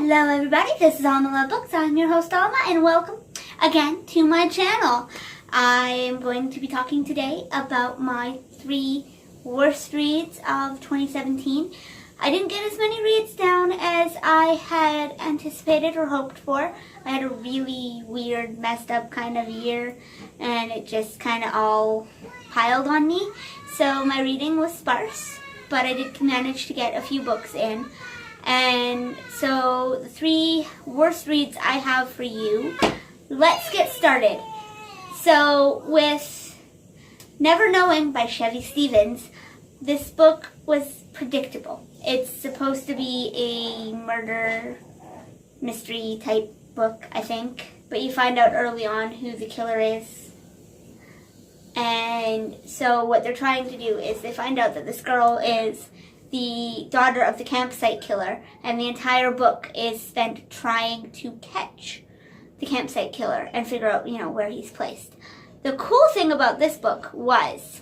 Hello everybody, this is Alma Love Books. I'm your host Alma and welcome again to my channel. I am going to be talking today about my 3 worst reads of 2017. I didn't get as many reads down as I had anticipated or hoped for. I had a really weird, messed up kind of year and it just kind of all piled on me. So my reading was sparse, but I did manage to get a few books in. And so the 3 worst reads I have for you. Let's get started. So with Never Knowing by Chevy Stevens, this book was predictable. It's supposed to be a murder mystery type book, I think. But you find out early on who the killer is. And so what they're trying to do is they find out that this girl is the daughter of the campsite killer, and the entire book is spent trying to catch the campsite killer and figure out, where he's placed. The cool thing about this book was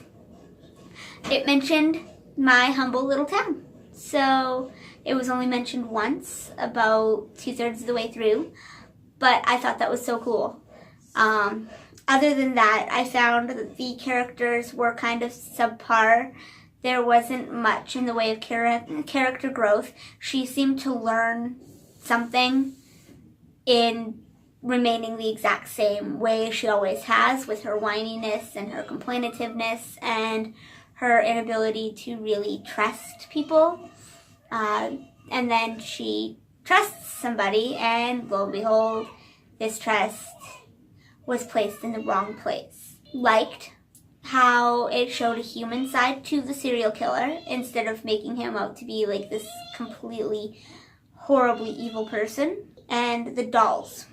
it mentioned my humble little town. So it was only mentioned once, about 2/3 of the way through, but I thought that was so cool. Other than that, I found that the characters were kind of subpar. There wasn't much in the way of character growth. She seemed to learn something in remaining the exact same way she always has, with her whininess and her complainativeness and her inability to really trust people. And then she trusts somebody, and lo and behold, this trust was placed in the wrong place. Liked how it showed a human side to the serial killer instead of making him out to be like this completely horribly evil person. And the dolls.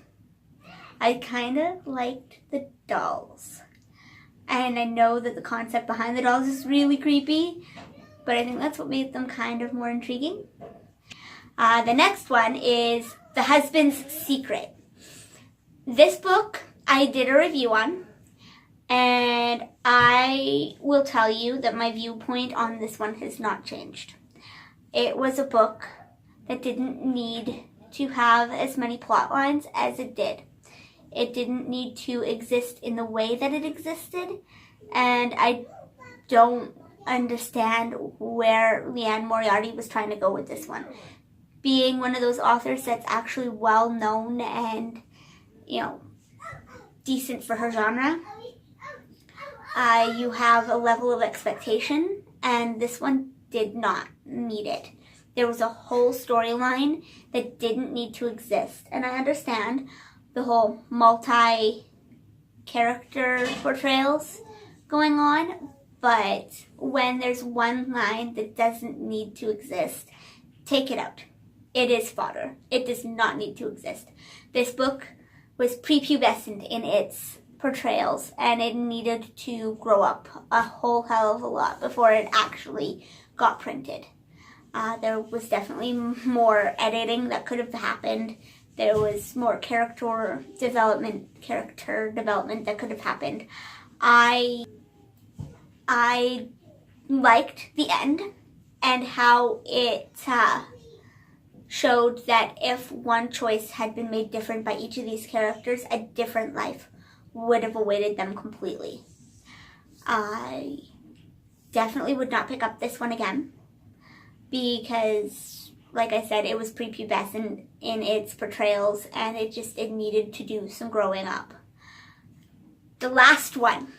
I kind of liked the dolls. And I know that the concept behind the dolls is really creepy, but I think that's what made them kind of more intriguing. The next one is The Husband's Secret. This book I did a review on, and I will tell you that my viewpoint on this one has not changed. It was a book that didn't need to have as many plot lines as it did. It didn't need to exist in the way that it existed, and I don't understand where Liane Moriarty was trying to go with this one. Being one of those authors that's actually well known and, decent for her genre, you have a level of expectation, and this one did not meet it. There was a whole storyline that didn't need to exist, and I understand the whole multi-character portrayals going on, but when there's one line that doesn't need to exist, take it out. It is fodder. It does not need to exist. This book was prepubescent in its portrayals, and it needed to grow up a whole hell of a lot before it actually got printed. There was definitely more editing that could have happened. There was more character development that could have happened. I liked the end and how it showed that if one choice had been made different by each of these characters, a different life would have awaited them completely. I definitely would not pick up this one again because, like I said, it was prepubescent in its portrayals, and it needed to do some growing up. The last one.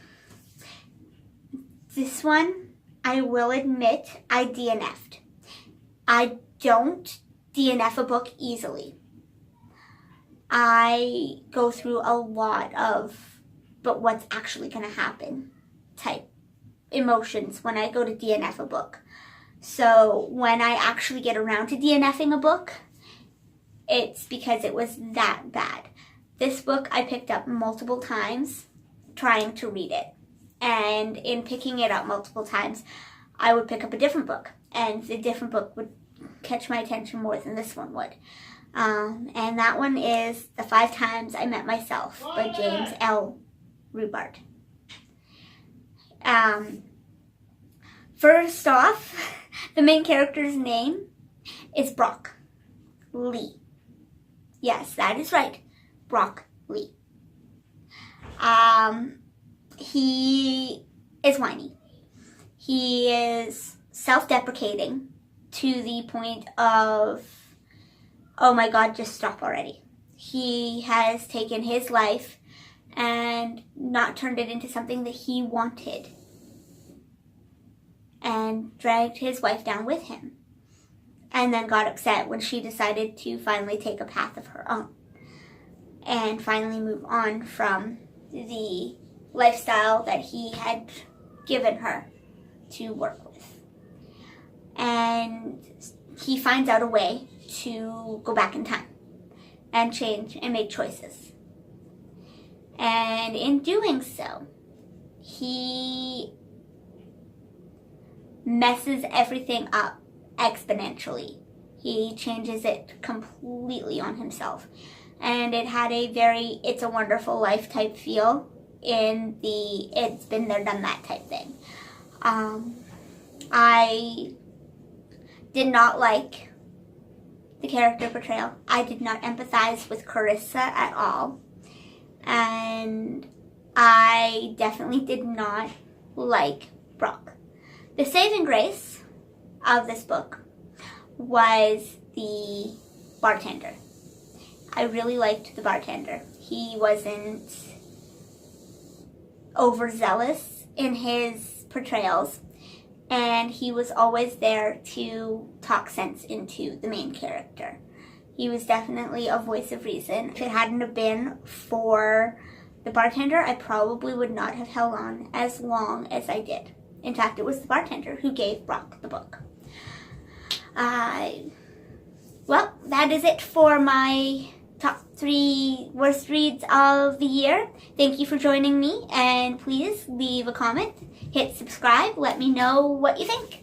This one, I will admit, I DNF'd. I don't DNF a book easily. I go through a lot of, but what's actually going to happen type emotions when I go to DNF a book. So when I actually get around to DNFing a book, it's because it was that bad. This book I picked up multiple times trying to read it. And in picking it up multiple times, I would pick up a different book. And the different book would catch my attention more than this one would. And that one is The 5 Times I Met Myself by James L. Rubart. First off, the main character's name is Brock Lee. Yes, that is right. Broccoli. He is whiny. He is self-deprecating to the point of, oh my God, just stop already. He has taken his life and not turned it into something that he wanted, and dragged his wife down with him, and then got upset when she decided to finally take a path of her own and finally move on from the lifestyle that he had given her to work with. And he finds out a way to go back in time and change and make choices. And in doing so, he messes everything up exponentially. He changes it completely on himself. And it had a very It's a Wonderful Life type feel in the it's been there, done that type thing. I did not like the character portrayal. I did not empathize with Carissa at all. And I definitely did not like Brock. The saving grace of this book was the bartender. I really liked the bartender. He wasn't overzealous in his portrayals, and he was always there to talk sense into the main character. He was definitely a voice of reason. If it hadn't have been for the bartender, I probably would not have held on as long as I did. In fact, it was the bartender who gave Brock the book. Well, that is it for my top 3 worst reads of the year. Thank you for joining me, and please leave a comment, hit subscribe, let me know what you think.